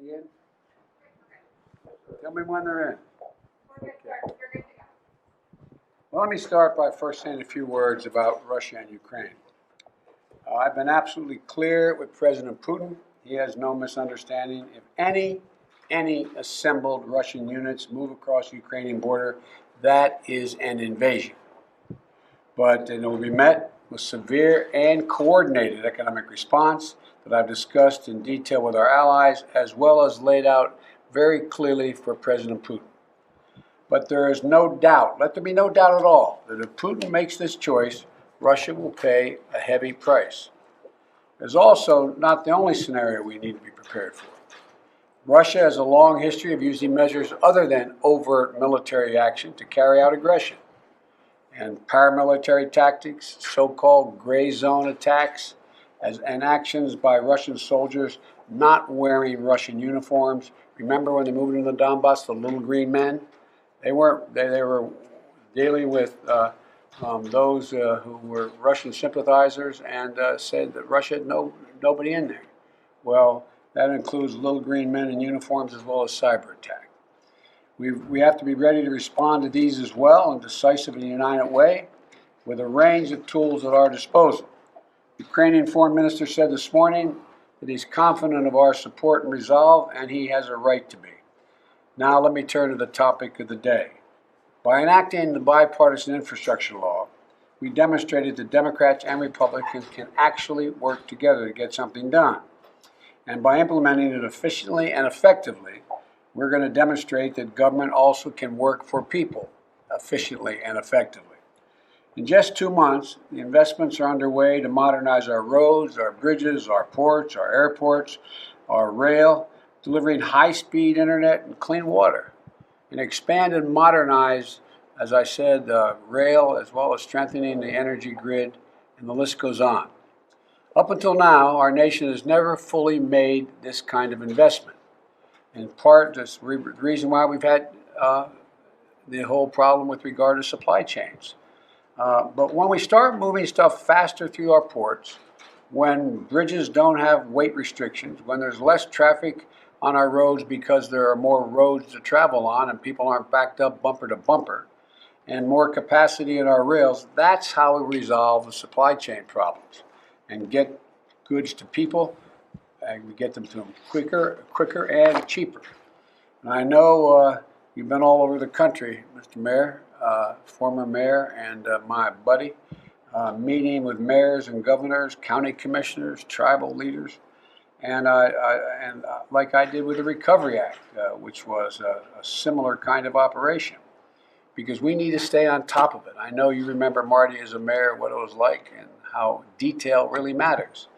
Everybody in? Tell me when they're in. Okay. Well, let me start by first saying a few words about Russia and Ukraine. I've been absolutely clear with President Putin. He has no misunderstanding. If any assembled Russian units move across the Ukrainian border, that is an invasion. But it will be met with severe and coordinated economic response that I've discussed in detail with our allies, as well as laid out very clearly for President Putin. But there is no doubt, let there be no doubt at all, that if Putin makes this choice, Russia will pay a heavy price. There's also not the only scenario we need to be prepared for. Russia has a long history of using measures other than overt military action to carry out aggression. And paramilitary tactics, so-called gray zone attacks, and actions by Russian soldiers not wearing Russian uniforms. Remember when they moved into the Donbass, the little green men? They were dealing with those who were Russian sympathizers and said that Russia had nobody in there. Well, that includes little green men in uniforms as well as cyber attack. We have to be ready to respond to these as well in a decisive and united way with a range of tools at our disposal. The Ukrainian foreign minister said this morning that he's confident of our support and resolve, and he has a right to be. Now let me turn to the topic of the day. By enacting the bipartisan infrastructure law, we demonstrated that Democrats and Republicans can actually work together to get something done. And by implementing it efficiently and effectively, we're going to demonstrate that government also can work for people efficiently and effectively. In just 2 months, the investments are underway to modernize our roads, our bridges, our ports, our airports, our rail, delivering high-speed internet and clean water, and expand and modernize, as I said, rail, as well as strengthening the energy grid, and the list goes on. Up until now, our nation has never fully made this kind of investment. In part, that's the reason why we've had the whole problem with regard to supply chains. But when we start moving stuff faster through our ports, when bridges don't have weight restrictions, when there's less traffic on our roads because there are more roads to travel on and people aren't backed up bumper to bumper, and more capacity in our rails, that's how we resolve the supply chain problems and get goods to people, and we get them to them quicker and cheaper. And I know you've been all over the country, Mr. Mayor, former mayor, and my buddy, meeting with mayors and governors, county commissioners, tribal leaders, and like I did with the Recovery Act, which was a similar kind of operation, because we need to stay on top of it. I know you remember, Marty, as a mayor, what it was like and how detail really matters.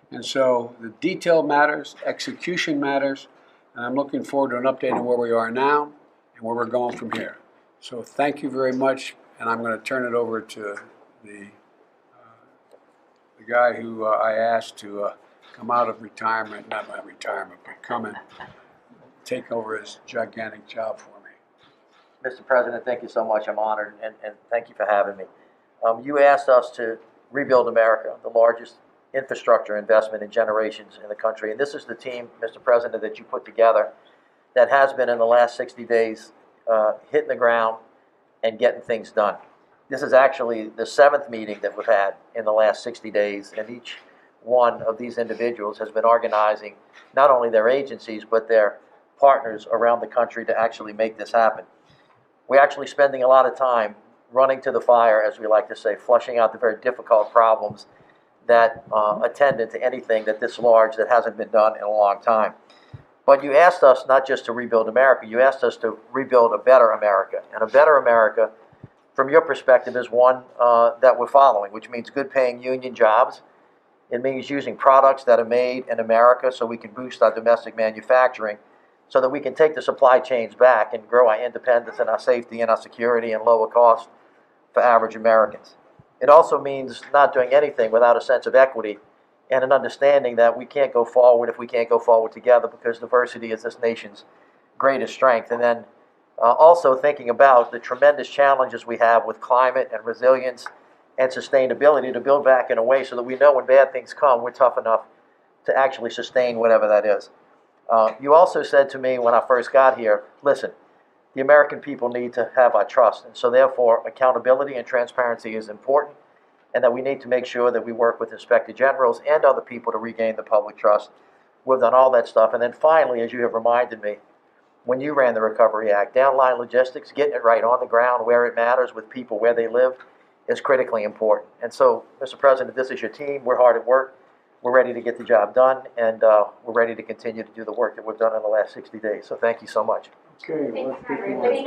And so the detail matters, execution matters, and I'm looking forward to an update on where we are now and where we're going from here. So thank you very much, and I'm going to turn it over to the guy who I asked to come out of retirement, not my retirement, but come and take over his gigantic job for me. Mr. President, thank you so much. I'm honored, and thank you for having me. You asked us to rebuild America, the largest infrastructure investment in generations in the country. And this is the team, Mr. President, that you put together that has been in the last 60 days hitting the ground and getting things done. This is actually the 7th meeting that we've had in the last 60 days, and each one of these individuals has been organizing not only their agencies, but their partners around the country to actually make this happen. We're actually spending a lot of time running to the fire, as we like to say, flushing out the very difficult problems that attended to anything that this large that hasn't been done in a long time. But you asked us not just to rebuild America, you asked us to rebuild a better America. And a better America, from your perspective, is one that we're following, which means good paying union jobs. It means using products that are made in America so we can boost our domestic manufacturing, so that we can take the supply chains back and grow our independence and our safety and our security and lower cost for average Americans. It also means not doing anything without a sense of equity and an understanding that we can't go forward if we can't go forward together, because diversity is this nation's greatest strength. And then also thinking about the tremendous challenges we have with climate and resilience and sustainability to build back in a way so that we know when bad things come, we're tough enough to actually sustain whatever that is. You also said to me when I first got here, listen, the American people need to have our trust, and so therefore accountability and transparency is important, and that we need to make sure that we work with inspector generals and other people to regain the public trust. We've done all that stuff, and then finally, as you have reminded me, when you ran the Recovery Act, downline logistics, getting it right on the ground where it matters with people where they live is critically important. And so, Mr. President, this is your team. We're hard at work. We're ready to get the job done, and we're ready to continue to do the work that we've done in the last 60 days. So thank you so much. Okay, let's get going.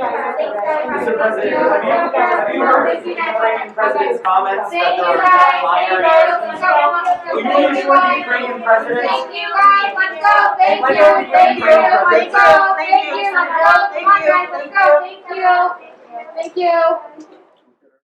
Mr. President, have you heard the Ukrainian president's comments that Thank there you are guys. minor Thank Will you reassure the Ukrainian president? Thank you guys. Let's go. Thank Let's you. go, the Thank you. Ukrainian Let's president. go. Thank you. Let's go. Come on, guys. Let's go. Thank you. Thank you.